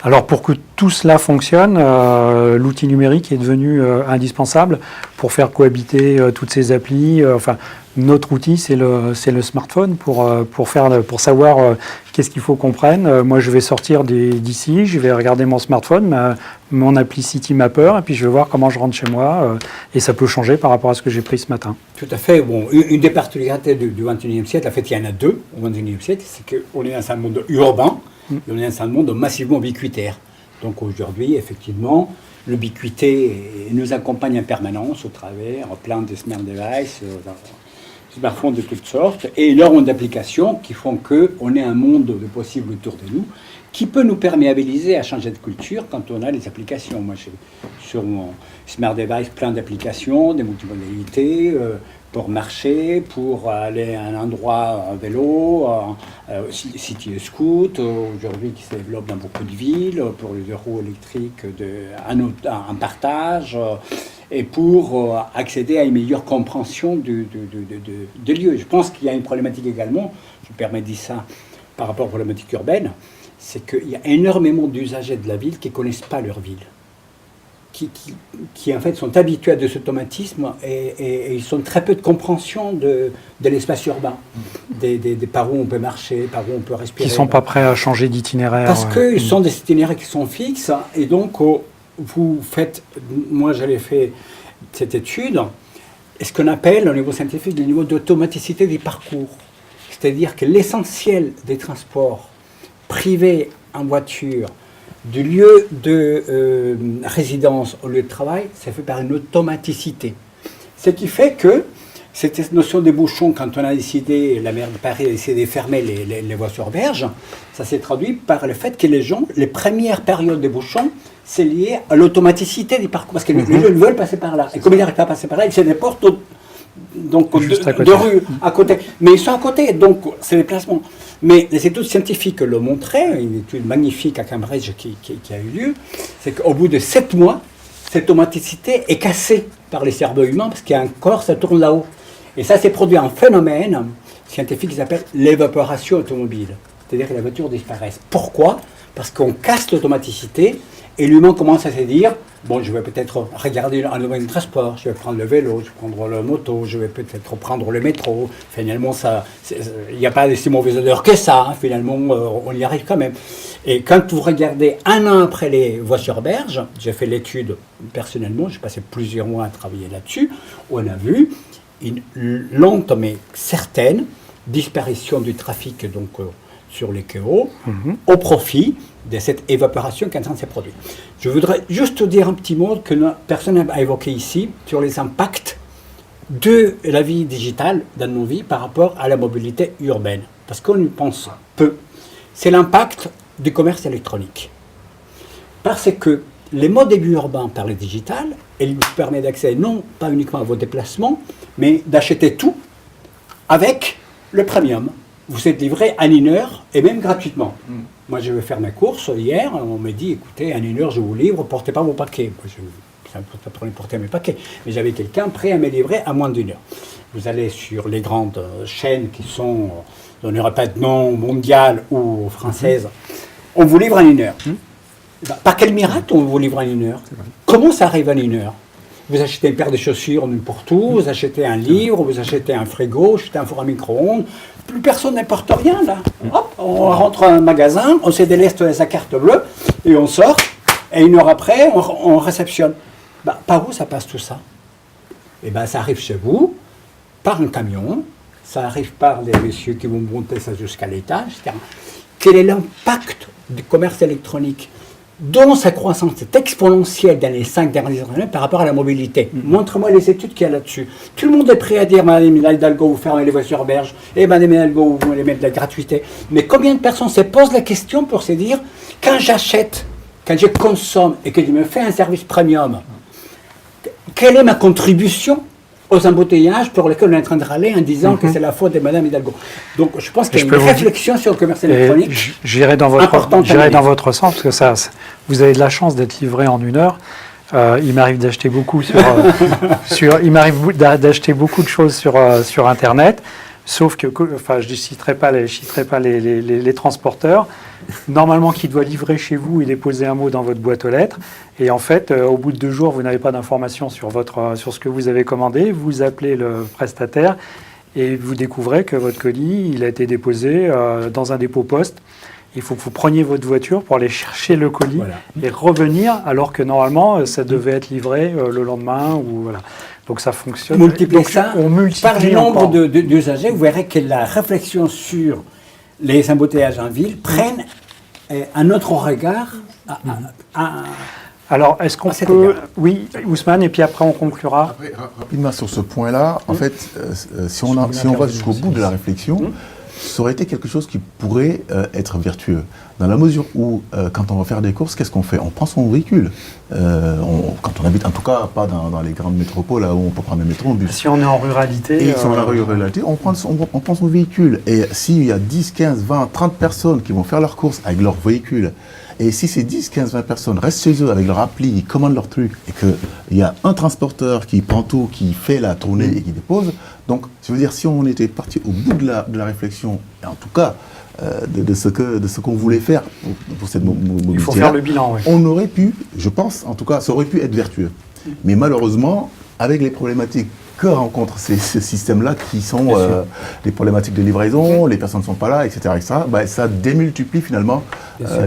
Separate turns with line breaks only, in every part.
Alors pour que tout cela fonctionne, l'outil numérique est devenu indispensable pour faire cohabiter toutes ces applis. Notre outil, c'est le smartphone pour savoir qu'est-ce qu'il faut qu'on prenne. Moi, je vais sortir d'ici, je vais regarder mon smartphone, mon appli Citymapper, et puis je vais voir comment je rentre chez moi. Et ça peut changer par rapport à ce que j'ai pris ce matin.
Tout à fait. Bon, une des particularités du XXIe siècle, en fait, il y en a deux au XXIe siècle, c'est qu'on est dans un monde urbain. Et on est dans un monde massivement ubiquitaire. Donc aujourd'hui, effectivement, l'ubiquité nous accompagne en permanence au travers plein de smart devices, smartphones de toutes sortes, et énormément d'applications qui font qu'on ait un monde de possibles autour de nous, qui peut nous perméabiliser à changer de culture quand on a les applications. Moi, j'ai sur mon smart device plein d'applications, des multimodalités, pour marcher, pour aller à un endroit en vélo, City Scoot, aujourd'hui qui se développe dans beaucoup de villes, pour les deux roues électriques en partage, et pour accéder à une meilleure compréhension de lieux. Je pense qu'il y a une problématique également, je me permets de dire ça par rapport aux problématiques urbaines, c'est qu'il y a énormément d'usagers de la ville qui ne connaissent pas leur ville. Qui en fait sont habitués à des automatismes et ils ont très peu de compréhension de l'espace urbain, par où on peut marcher, par où on peut respirer.
Qui ne sont pas prêts à changer d'itinéraire.
Parce qu'ils sont des itinéraires qui sont fixes et donc vous faites, moi j'avais fait cette étude, ce qu'on appelle au niveau scientifique le niveau d'automaticité du parcours. C'est-à-dire que l'essentiel des transports privés en voiture, du lieu de résidence au lieu de travail, c'est fait par une automaticité. Ce qui fait que cette notion des bouchons, quand on a décidé, la maire de Paris a décidé de fermer les voies sur berge, ça s'est traduit par le fait que les gens, les premières périodes des bouchons, c'est lié à l'automaticité du parcours. Parce que les gens veulent passer par là. Et comme ils n'arrivent pas à passer par là, ils se déportent de rue à côté. Mais ils sont à côté, donc c'est les placements. Mais les études scientifiques le montraient, une étude magnifique à Cambridge qui a eu lieu, c'est qu'au bout de 7 mois, cette automaticité est cassée par les cerveaux humains parce qu'il y a un corps, ça tourne là-haut. Et ça s'est produit un phénomène scientifique qui s'appelle l'évaporation automobile. C'est-à-dire que les voitures disparaissent. Pourquoi ? Parce qu'on casse l'automaticité et l'humain commence à se dire bon, je vais peut-être regarder un domaine de transport, je vais prendre le vélo, je vais prendre la moto, je vais peut-être prendre le métro. Finalement, il n'y a pas de si mauvaise odeur que ça. Hein. Finalement, on y arrive quand même. Et quand vous regardez un an après les voies sur berge, j'ai fait l'étude personnellement, j'ai passé plusieurs mois à travailler là-dessus, où on a vu une lente mais certaine disparition du trafic sur les quais au profit de cette évaporation qui est en train de se produire. Je voudrais juste dire un petit mot que personne n'a évoqué ici sur les impacts de la vie digitale dans nos vies par rapport à la mobilité urbaine. Parce qu'on y pense peu. C'est l'impact du commerce électronique. Parce que les modes de vie urbains par le digital, elle vous permet d'accéder non pas uniquement à vos déplacements, mais d'acheter tout avec le premium. Vous êtes livré en 1 heure et même gratuitement. Moi, je vais faire mes courses hier. On m'a dit, écoutez, en 1 heure, je vous livre, portez pas vos paquets. Moi, ça ne me pose pas de problème de porter mes paquets. Mais j'avais quelqu'un prêt à me livrer à moins d'1 heure. Vous allez sur les grandes chaînes qui sont, on n'aura pas de nom, mondiales ou françaises. On vous livre en 1 heure. Par quel miracle on vous livre en 1 heure ? Comment ça arrive en 1 heure ? Vous achetez une paire de chaussures n'importe où, vous achetez un livre, vous achetez un frigo, vous achetez un four à micro-ondes. Plus personne n'importe rien, là. Hop, on rentre dans un magasin, on se déleste sa carte bleue, et on sort, et 1 heure après, on réceptionne. Par où ça passe tout ça ? Eh bien, ça arrive chez vous, par un camion, ça arrive par les messieurs qui vont monter ça jusqu'à l'étage, etc. Quel est l'impact du commerce électronique dont sa croissance est exponentielle dans les 5 dernières années par rapport à la mobilité. Montre-moi les études qu'il y a là-dessus. Tout le monde est prêt à dire, Madame Hidalgo, vous fermez les voies sur berge, et Madame Hidalgo, vous les mettez de la gratuité. Mais combien de personnes se posent la question pour se dire, quand j'achète, quand je consomme et que je me fais un service premium, quelle est ma contribution aux embouteillages pour lesquels on est en train de râler en disant que c'est la faute de Madame Hidalgo. Donc je pense qu'il y a une réflexion sur le commerce électronique.
J'irai dans votre sens, parce que ça, vous avez de la chance d'être livré en 1 heure. Il m'arrive d'acheter beaucoup d'acheter beaucoup de choses sur Internet. Sauf que, enfin, je ne citerai pas les transporteurs. Normalement, qui doit livrer chez vous et déposer un mot dans votre boîte aux lettres. Et en fait, au bout de 2 jours, vous n'avez pas d'informations sur ce que vous avez commandé. Vous appelez le prestataire et vous découvrez que votre colis, il a été déposé dans un dépôt poste. Il faut que vous preniez votre voiture pour aller chercher le colis et revenir, alors que normalement, ça devait être livré le lendemain. Voilà. Donc ça fonctionne.
Multipliez
Donc,
ça
on multiplie
par le nombre
encore.
d'usagers, vous verrez que la réflexion sur les embouteillages en ville prenne un autre regard.
Alors, est-ce qu'on
cet
peut...
égard.
Oui, Ousmane, et puis après on conclura.
Après, rapidement sur ce point-là, en fait, si on va jusqu'au bout de la réflexion, ça aurait été quelque chose qui pourrait être vertueux. Dans la mesure où, quand on va faire des courses, qu'est-ce qu'on fait? On prend son véhicule. Quand on habite, en tout cas, pas dans les grandes métropoles, là où on peut prendre le métro, un bus.
Si on est en ruralité...
Et si on est en ruralité, on prend son véhicule. Et s'il y a 10, 15, 20, 30 personnes qui vont faire leurs courses avec leur véhicule, et si ces 10, 15, 20 personnes restent chez eux avec leur appli, ils commandent leur truc, et qu'il y a un transporteur qui prend tout, qui fait la tournée et qui dépose, donc, je veux dire, si on était parti au bout de la réflexion, et en tout cas, de ce qu'on voulait faire pour cette mobilité,
il faut faire le bilan, oui.
on aurait pu, je pense, en tout cas, ça aurait pu être vertueux. Mais malheureusement, avec les problématiques que rencontrent ces systèmes-là, qui sont les problématiques de livraison, les personnes ne sont pas là, etc., bah, ça démultiplie finalement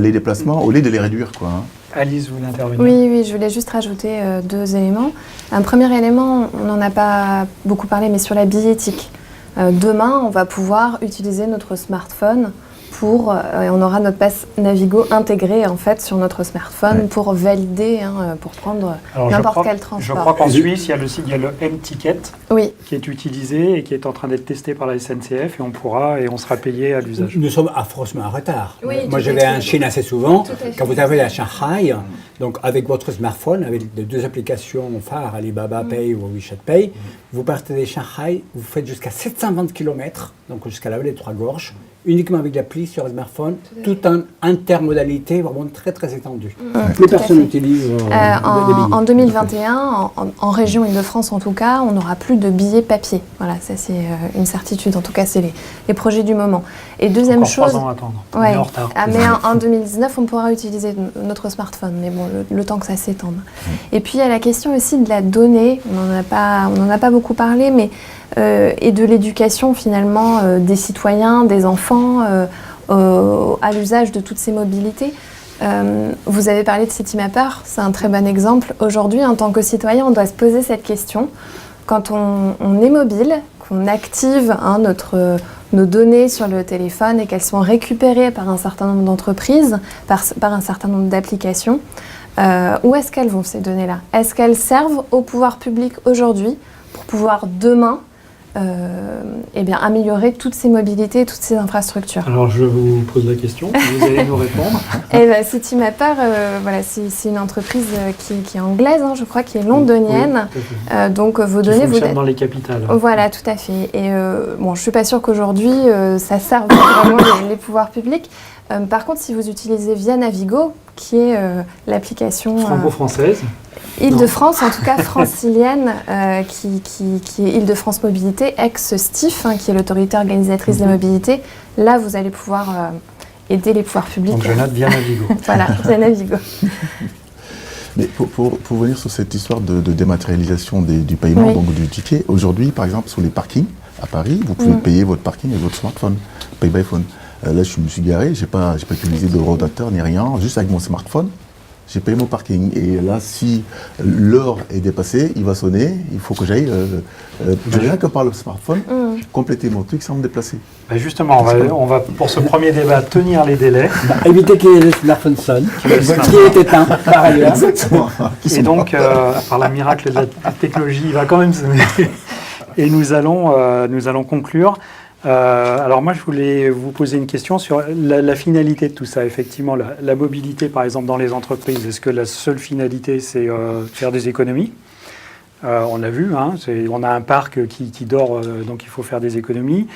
les déplacements au lieu de les réduire, quoi, hein.
Alice, vous voulez intervenir?
Oui, je voulais juste rajouter 2 éléments. Un premier élément, on n'en a pas beaucoup parlé, mais sur la billettique. Demain, on va pouvoir utiliser notre smartphone on aura notre passe Navigo intégré en fait sur notre smartphone pour valider, pour prendre n'importe quel transport.
Je crois qu'en Suisse, il y a le M-Ticket qui est utilisé et qui est en train d'être testé par la SNCF et on sera payé à l'usage.
Nous sommes affreusement en retard.
Oui,
moi, je vais en Chine assez souvent. Quand vous arrivez à Shanghai, donc avec votre smartphone, avec les 2 applications phares, Alibaba Pay ou WeChat Pay, vous partez de Shanghai, vous faites jusqu'à 720 km, donc jusqu'à la vallée des Trois Gorges, uniquement avec l'appli sur le smartphone, tout en intermodalité vraiment très très étendue. Plus personne n'utilise des billets.
En 2021, en région Île-de-France en tout cas, on n'aura plus de billets papier. Voilà, ça c'est une certitude. En tout cas, c'est les projets du moment. Et deuxième
Encore
chose,
3 ans à attendre.
ouais,
On est en retard.
mais en 2019, on pourra utiliser notre smartphone, mais bon, le temps que ça s'étende. Et puis il y a la question aussi de la donnée. On n'en a pas beaucoup parlé, mais et de l'éducation finalement des citoyens, des enfants à l'usage de toutes ces mobilités. Vous avez parlé de Citymapper, c'est un très bon exemple. Aujourd'hui, en tant que citoyen, on doit se poser cette question. Quand on est mobile, qu'on active nos données sur le téléphone et qu'elles sont récupérées par un certain nombre d'entreprises, par un certain nombre d'applications, où est-ce qu'elles vont ces données-là? Est-ce qu'elles servent au pouvoir public aujourd'hui pour pouvoir demain améliorer toutes ces mobilités, toutes ces infrastructures?
Alors je vous pose la question, vous allez nous répondre.
Citymapper, c'est une entreprise qui est anglaise, je crois, qui est londonienne.
Oui,
donc vos
qui
données,
fonctionne dans les capitales.
Voilà, tout à fait. Et je suis pas sûre qu'aujourd'hui ça serve vraiment les pouvoirs publics. Par contre, si vous utilisez Via Navigo, qui est l'application
franco-française.
Île-de-France, en tout cas francilienne, qui est Île-de-France Mobilité, ex-STIF, qui est l'autorité organisatrice de la mobilité. Là, vous allez pouvoir aider les pouvoirs publics.
Donc je note Via Navigo.
Voilà, Via Navigo.
Mais pour venir sur cette histoire de dématérialisation du paiement, donc du ticket, aujourd'hui, par exemple, sur les parkings à Paris, vous pouvez payer votre parking avec votre smartphone, Pay by Phone. Là, je me suis garé, je n'ai pas utilisé de rotateur ni rien, juste avec mon smartphone. J'ai payé mon parking. Et là, si l'heure est dépassée, il va sonner. Il faut que j'aille, rien que par le smartphone, compléter mon truc sans me déplacer.
Justement, on va, pour ce premier débat, tenir les délais.
Éviter que le smartphone sonne, qui est éteint par ailleurs.
Exactement.
Et donc, par la miracle de la technologie, il va quand même sonner. Et nous allons conclure. Alors moi, je voulais vous poser une question sur la finalité de tout ça. Effectivement, la mobilité, par exemple, dans les entreprises, est-ce que la seule finalité, c'est faire des économies? On l'a vu, on a un parc qui dort, donc il faut faire des économies.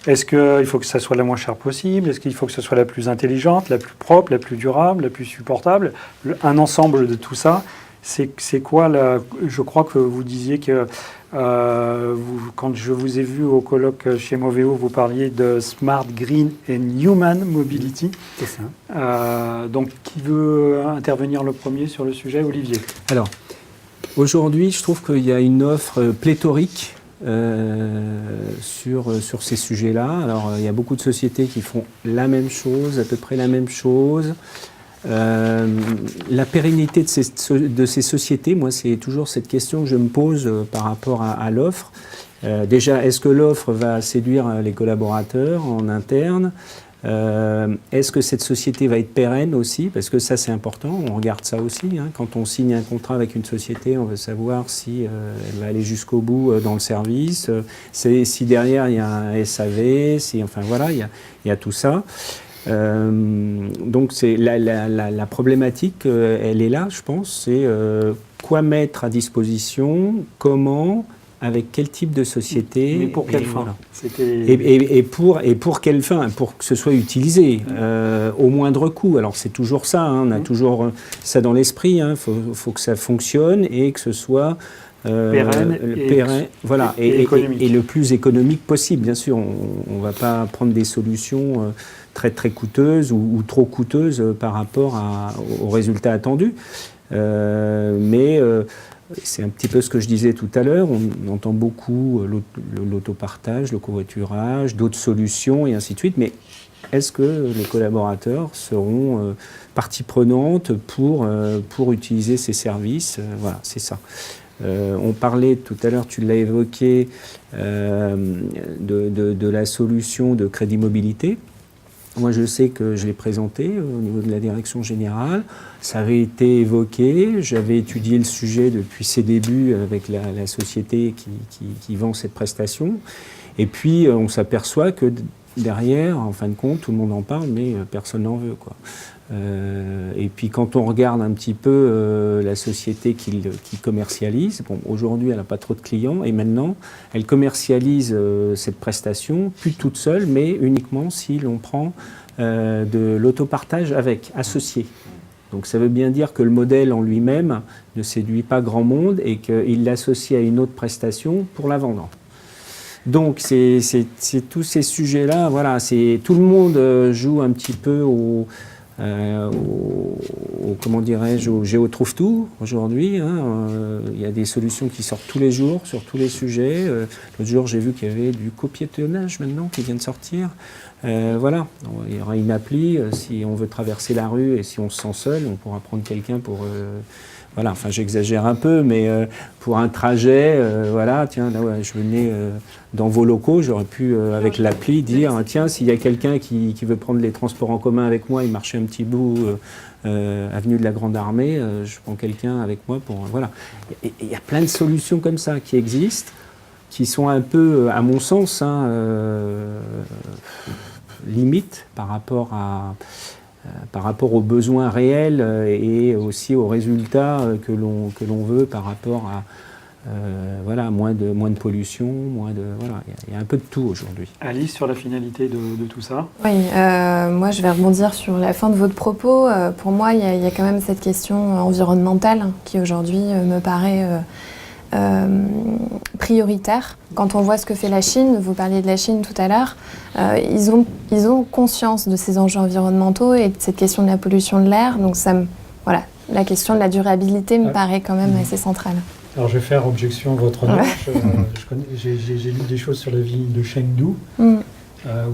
Est-ce qu'il faut que ça soit la moins chère possible? Est-ce qu'il faut que ce soit la plus intelligente, la plus propre, la plus durable, la plus supportable? Un ensemble de tout ça. c'est quoi je crois que vous disiez que quand je vous ai vu au colloque chez Moveo, vous parliez de Smart, Green and Human Mobility.
C'est ça.
Donc, qui veut intervenir le premier sur le sujet? Olivier.
Alors, aujourd'hui, je trouve qu'il y a une offre pléthorique sur ces sujets-là. Alors, il y a beaucoup de sociétés qui font la même chose, à peu près la même chose. La pérennité de ces sociétés, moi, c'est toujours cette question que je me pose par rapport à l'offre. Déjà, est-ce que l'offre va séduire les collaborateurs en interne? Est-ce que cette société va être pérenne aussi? Parce que ça, c'est important, on regarde ça aussi. Hein. Quand on signe un contrat avec une société, on veut savoir si elle va aller jusqu'au bout dans le service, si derrière il y a un SAV, enfin voilà, il y a tout ça. Donc c'est la problématique, elle est là, je pense, c'est quoi mettre à disposition, comment, avec quel type de société.
Mais pour quelle fin?
Et pour quelle fin? Pour que ce soit utilisé au moindre coût. Alors c'est toujours ça, hein, on a toujours ça dans l'esprit, hein, faut que ça fonctionne et que ce soit
pérenne,
voilà, et le plus économique possible, bien sûr. On ne va pas prendre des solutions très très coûteuses ou trop coûteuses par rapport aux résultats attendus. Mais c'est un petit peu ce que je disais tout à l'heure. On entend beaucoup l'autopartage, le covoiturage, d'autres solutions et ainsi de suite. Mais est-ce que les collaborateurs seront partie prenante pour utiliser ces services? Voilà, c'est ça. On parlait tout à l'heure, tu l'as évoqué, de la solution de crédit mobilité. Moi, je sais que je l'ai présenté au niveau de la direction générale. Ça avait été évoqué. J'avais étudié le sujet depuis ses débuts avec la société qui vend cette prestation. Et puis, on s'aperçoit que derrière, en fin de compte, tout le monde en parle, mais personne n'en veut, quoi. Et puis quand on regarde un petit peu la société qui commercialise, bon, aujourd'hui elle n'a pas trop de clients et maintenant elle commercialise cette prestation, plus toute seule, mais uniquement si l'on prend de l'autopartage avec, associé. Donc ça veut bien dire que le modèle en lui-même ne séduit pas grand monde et qu'il l'associe à une autre prestation pour la vendre. Donc c'est tous ces sujets-là, voilà, tout le monde joue un petit peu comment dirais-je, au géotrouve-tout aujourd'hui. Hein. Il y a des solutions qui sortent tous les jours sur tous les sujets. L'autre jour, j'ai vu qu'il y avait du copiétonnage maintenant qui vient de sortir. Voilà, il y aura une appli. Si on veut traverser la rue et si on se sent seul, on pourra prendre quelqu'un pour... voilà, enfin j'exagère un peu, mais pour un trajet, voilà, tiens, là ouais, je venais dans vos locaux, j'aurais pu, avec l'appli, dire, tiens, s'il y a quelqu'un qui veut prendre les transports en commun avec moi, il marchait un petit bout, avenue de la Grande Armée, je prends quelqu'un avec moi pour... voilà. Il y a plein de solutions comme ça qui existent, qui sont un peu, à mon sens, hein, limites par rapport aux besoins réels et aussi aux résultats que l'on veut par rapport à voilà, moins de pollution, voilà, il y a un peu de tout aujourd'hui.
Alice, sur la finalité de tout ça?
Oui, moi je vais rebondir sur la fin de votre propos. Pour moi, il y a quand même cette question environnementale qui aujourd'hui me paraît prioritaire. Quand on voit ce que fait la Chine, vous parliez de la Chine tout à l'heure, ils ont conscience de ces enjeux environnementaux et de cette question de la pollution de l'air. Donc voilà, la question de la durabilité me paraît quand même assez centrale.
Alors je vais faire objection à votre honneur. J'ai lu des choses sur la ville de Chengdu, où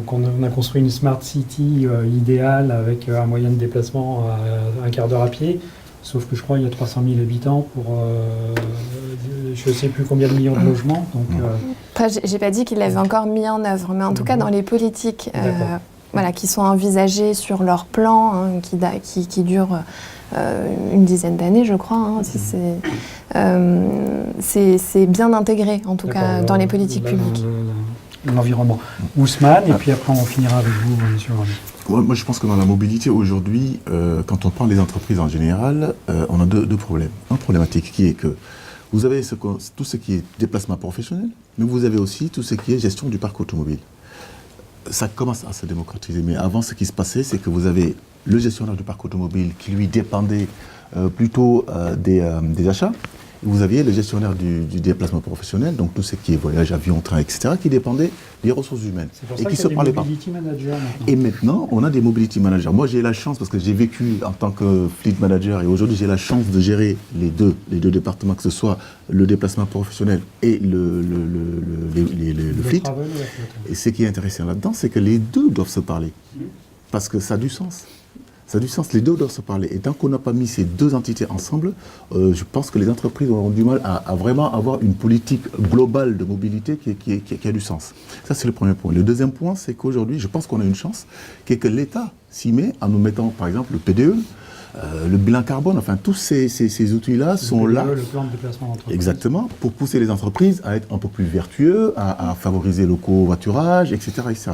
on a construit une smart city idéale avec un moyen de déplacement à un quart d'heure à pied. Sauf que je crois qu'il y a 300 000 habitants pour je ne sais plus combien de millions de logements. Donc,
Après, j'ai pas dit qu'il l'avait encore mis en œuvre, mais en tout cas dans les politiques voilà, qui sont envisagées sur leur plan, hein, qui durent une dizaine d'années, je crois. Hein, c'est bien intégré, en tout cas, dans les politiques publiques.
L'environnement. Ousmane, et puis après on finira avec vous, monsieur.
Moi, je pense que dans la mobilité aujourd'hui, quand on prend les entreprises en général, on a deux problèmes. Une problématique qui est que vous avez tout ce qui est déplacement professionnel, mais vous avez aussi tout ce qui est gestion du parc automobile. Ça commence à se démocratiser, mais avant, ce qui se passait, c'est que vous avez le gestionnaire du parc automobile qui, lui, dépendait plutôt des achats. Vous aviez le gestionnaire du déplacement professionnel, donc tout ce qui est voyage, avion, train, etc., qui dépendait des ressources humaines.
C'est pour
et
ça
qui
qu'il
se
y a
parlaient
des
pas.
mobility managers maintenant.
Et maintenant, on a des mobility managers. Moi, j'ai la chance, parce que j'ai vécu en tant que fleet manager, et aujourd'hui, j'ai la chance de gérer les deux départements, que ce soit le déplacement professionnel et le fleet.
Travel, ouais, peut-être.
Et ce qui est intéressant là-dedans, c'est que les deux doivent se parler. Parce que ça a du sens. Ça a du sens, les deux doivent se parler. Et tant qu'on n'a pas mis ces deux entités ensemble, je pense que les entreprises auront du mal à vraiment avoir une politique globale de mobilité qui a du sens. Ça, c'est le premier point. Le deuxième point, c'est qu'aujourd'hui, je pense qu'on a une chance, qui est que l'État s'y met en nous mettant, par exemple, le PDE, le bilan carbone, enfin, tous ces outils-là sont là.
Le plan de déplacement d'entreprise.
Exactement, pour pousser les entreprises à être un peu plus vertueux, à favoriser le covoiturage, etc., etc.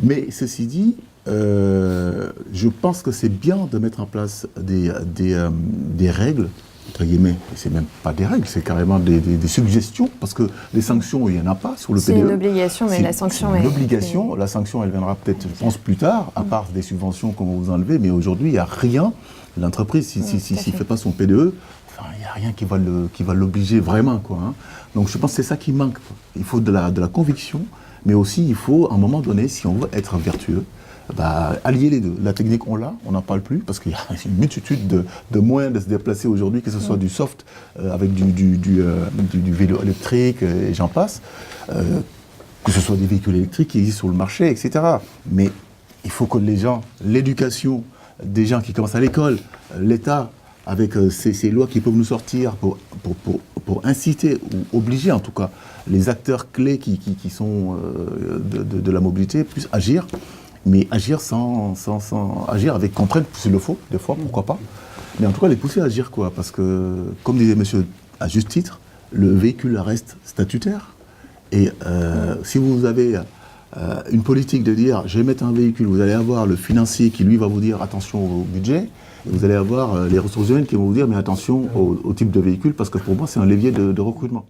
Mais ceci dit, je pense que c'est bien de mettre en place des règles, entre guillemets, c'est même pas des règles, c'est carrément des suggestions, parce que les sanctions, il n'y en a pas sur le PDE.
C'est une obligation, mais la sanction
est...
est...
une obligation, la sanction, elle viendra peut-être, je pense, plus tard, à part des subventions qu'on va vous enlever, mais aujourd'hui, il n'y a rien. L'entreprise, s'il ne fait pas son PDE, enfin, il n'y a rien qui va l'obliger vraiment, quoi, hein. Donc je pense que c'est ça qui manque, quoi. Il faut de la conviction, mais aussi il faut, à un moment donné, si on veut être vertueux, allier les deux. La technique, on l'a, on n'en parle plus, parce qu'il y a une multitude de moyens de se déplacer aujourd'hui, que ce soit du soft, avec du vélo électrique, et j'en passe, que ce soit des véhicules électriques qui existent sur le marché, etc. Mais il faut que les gens, l'éducation des gens qui commencent à l'école, l'État, avec ces lois qui peuvent nous sortir pour inciter, ou obliger en tout cas, les acteurs clés qui sont de la mobilité, puissent agir, mais agir agir avec contrainte s'il le faut, des fois, pourquoi pas. Mais en tout cas, les pousser à agir, quoi, parce que, comme disait monsieur à juste titre, le véhicule reste statutaire. Et si vous avez une politique de dire, je vais mettre un véhicule, vous allez avoir le financier qui, lui, va vous dire attention au budget, et vous allez avoir les ressources humaines qui vont vous dire, mais attention au type de véhicule, parce que pour moi, c'est un levier de recrutement.